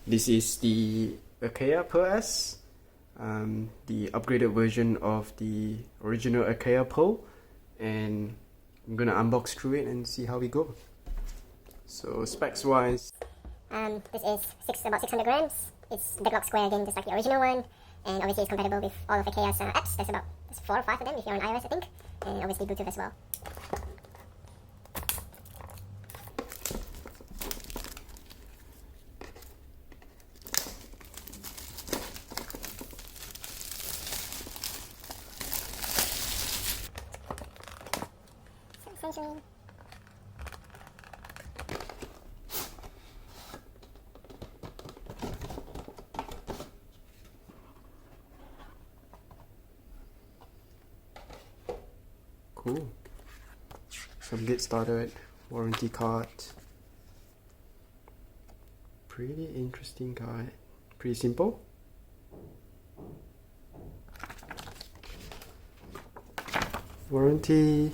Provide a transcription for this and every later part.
This is the Acaia Pearl S, the upgraded version of the original Acaia Pearl, and I'm gonna unbox through it and see how we go. So specs wise, this is about 600 grams. It's the Glock square again, just like the original one, and obviously it's compatible with all of Acaia's apps. There's 4 or 5 of them if you're on iOS, I think, and obviously Bluetooth as well. So essentially, cool. Some get started, warranty card. Pretty interesting guide. Pretty simple. Warranty.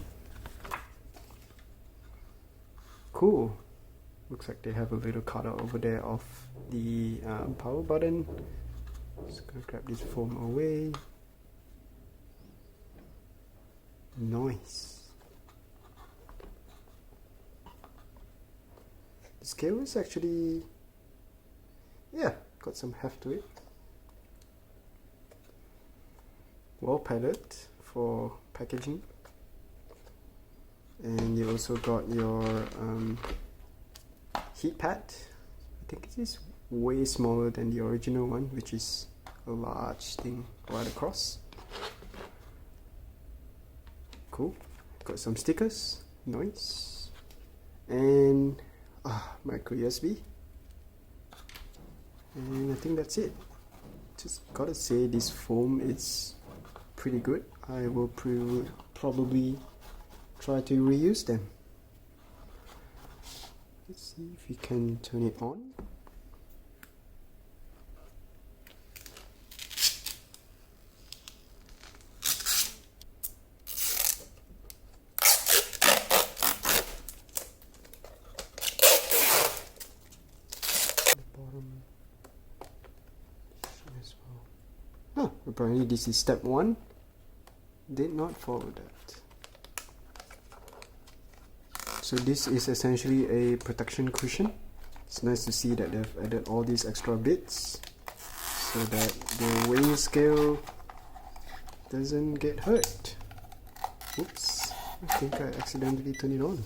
Cool. Looks like they have a little cutout over there of the power button. Just gonna grab this foam away. Nice. The scale is actually, yeah, got some heft to it. Well padded for packaging. And you also got your heat pad. I think it is way smaller than the original one, which is a large thing right across. Cool. Got some stickers. Nice. And micro USB. And I think that's it. Just gotta say, this foam is pretty good. I will probably try to reuse them. Let's see if we can turn it on. As well. Apparently this is step 1. Did not follow that. So this is essentially a protection cushion. It's nice to see that they've added all these extra bits so that the weighing scale doesn't get hurt. Oops, I think I accidentally turned it on.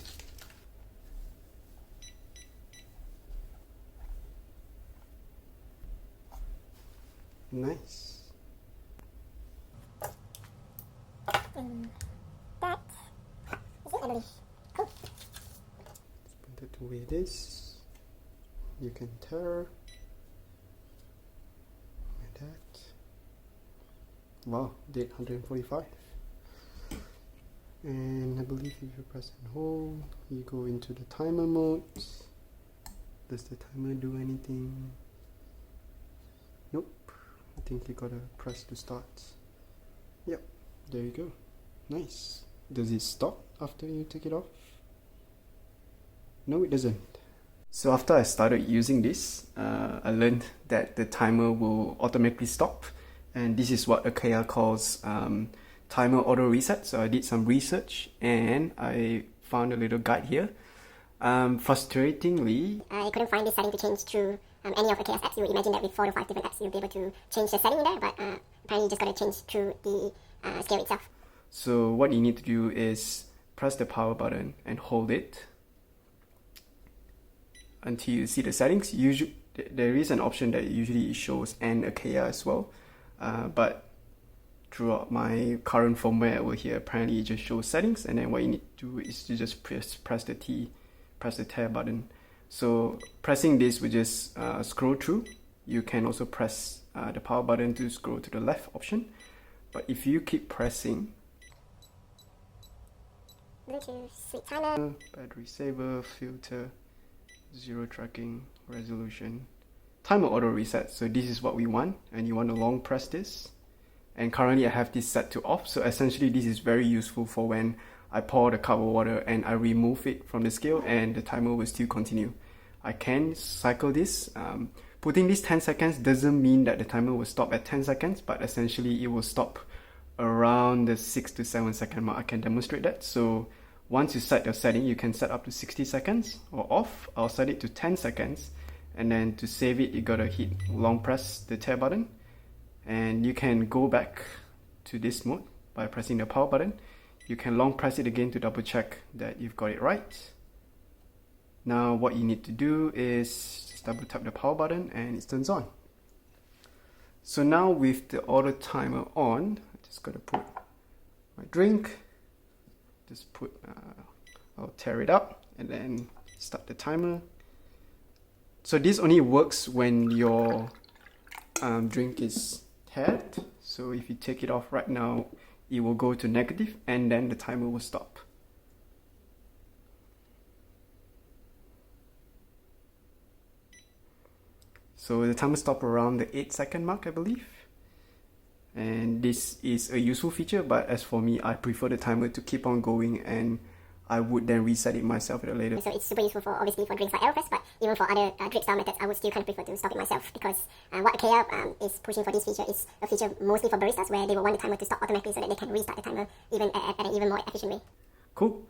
Nice. that is it, I believe. Cool. Let's put that away. This you can tear like that. Wow, date 145. And I believe if you press and hold, you go into the timer mode. Does the timer do anything? Nope. I think you gotta press to start. Yep, there you go. Nice. Does it stop after you take it off? No, it doesn't. So after I started using this, I learned that the timer will automatically stop, and this is what Acaia calls timer auto reset. So I did some research and I found a little guide here. Frustratingly, I couldn't find this setting to change through any of Acaia's apps. You would imagine that with 4 to 5 different apps you'll be able to change the setting in there, but apparently you just got to change through the scale itself. So what you need to do is press the power button and hold it until you see the settings. Usually there is an option that usually shows and Acaia as well, but throughout my current firmware over here, apparently it just shows settings, and then what you need to do is to just press the tear button. So pressing this will just scroll through. You can also press the power button to scroll to the left option, but if you keep pressing Bluetooth, sleep timer, battery saver, filter, zero tracking, resolution, timer auto reset. So this is what we want, and you want to long press this. And currently I have this set to off, so essentially this is very useful for when I pour the cup of water and I remove it from the scale and the timer will still continue. I can cycle this, Putting this 10 seconds doesn't mean that the timer will stop at 10 seconds, but essentially it will stop around the 6 to 7 second mark. I can demonstrate that. So once you set your setting, you can set up to 60 seconds or off. I'll set it to 10 seconds. And then to save it, you gotta hit long press the tare button. And you can go back to this mode by pressing the power button. You can long press it again to double check that you've got it right. Now what you need to do is just double tap the power button and it turns on. So now with the auto timer on, I just gotta put my drink, I'll tear it up and then start the timer. So this only works when your drink is tared. So if you take it off right now, it will go to negative and then the timer will stop. So the timer stopped around the 8-second mark, I believe. And this is a useful feature, but as for me, I prefer the timer to keep on going and I would then reset it myself at a later. So it's super useful for obviously for drinks like AeroPress, but even for other drip style methods, I would still kind of prefer to stop it myself because what Acaia is pushing for this feature is a feature mostly for baristas where they will want the timer to stop automatically so that they can restart the timer even at an even more efficient way. Cool.